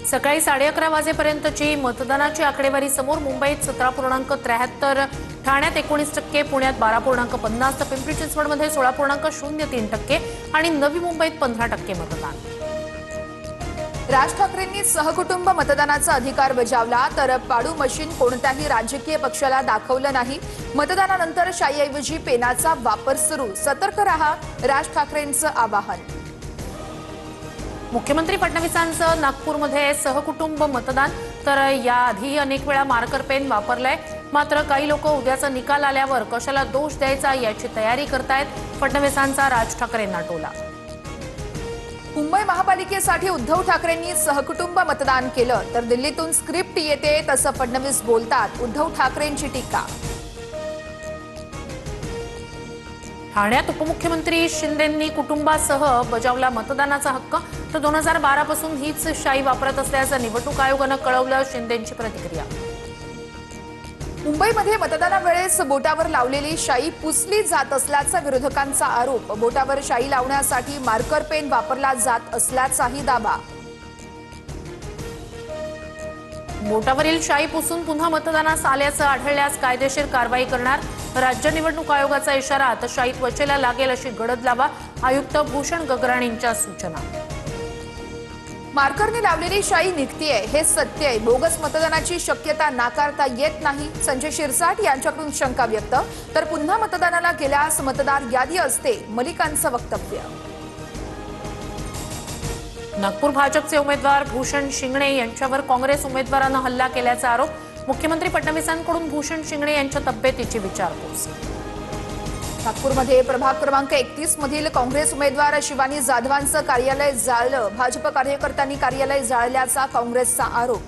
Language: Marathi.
सकाळी 11:30 वाजेपर्यंतची मतदानाची आकडेवारी समोर मुंबईत 17.73, ठाण्यात 19%, पुण्यात 12.50, तर पिंपरी चिंचवडमध्ये 16.03% आणि नवी मुंबईत 15% मतदान। राज ठाकरेंनी सहकुटुंब मतदानाचा अधिकार बजावला, तर पाडू मशीन कोणत्याही राजकीय पक्षाला दाखवलं नाही। मतदानानंतर शाईऐवजी पेनाचा वापर सुरू, सतर्क रहा, राज ठाकरेंचं आवाहन। मुख्यमंत्री फडणवीसांचं नागपूरमध्ये सहकुटुंब मतदान, तर याआधी अनेक वेळा मार्कर पेन वापरलाय। मात्र काही लोक उद्याचा निकाल आल्यावर कशाला दोष द्यायचा याची तयारी करतायत। फडणवीसांचा राज ठाकरेंना टोला। मुंबई महापालिकेसाठी उद्धव ठाकरेंनी सहकुटुंब मतदान केलं, तर दिल्लीतून स्क्रिप्ट येते तसं फडणवीस बोलतात, उद्धव ठाकरेंची टीका। ठाण्यात उपमुख्यमंत्री शिंदेंनी कुटुंबासह बजावला मतदानाचा हक्क, तर 2012 पासून हीच शाई वापरत असल्याचं निवडणूक आयोगानं कळवलं। शिंदेंची प्रतिक्रिया। मुंबईमध्ये मतदानावेळेस बोटावर लावलेली शाई पुसली जात असल्याचा विरोधकांचा आरोप। बोटावर शाई लावण्यासाठी मार्कर पेन वापरला जात असल्याचाही दावा। बोटावरील शाई पुसून पुन्हा मतदानास आल्याचं आढळल्यास कायदेशीर कारवाई करणार। राज्य निवडणूक आयोगाचा इशारा, तर शाई त्वचेला लागेल अशी गडद लावा, आयुक्त भूषण गगराणींच्या सूचना। मार्करने लावलेली शाई निघतीये हे सत्य आहे, बोगस मतदानाची शक्यता नाकारता येत नाही। संजय शिरसाट यांच्याकडून शंका व्यक्त, तर पुन्हा मतदानाला गेल्यास मतदार यादी असते, मलिकांचं वक्तव्य। नागपूर भाजपचे उमेदवार भूषण शिंगणे यांच्यावर काँग्रेस उमेदवारानं हल्ला केल्याचा आरोप। मुख्यमंत्री फडणवीसांकडून भूषण शिंगणे यांच्या तब्येतीची विचारपूस। नागपूरमध्ये प्रभाग क्रमांक 31 मधील काँग्रेस उमेदवार शिवानी जाधवांचं कार्यालय जाळलं, भाजप कार्यकर्त्यांनी कार्यालय जाळल्याचा काँग्रेसचा आरोप।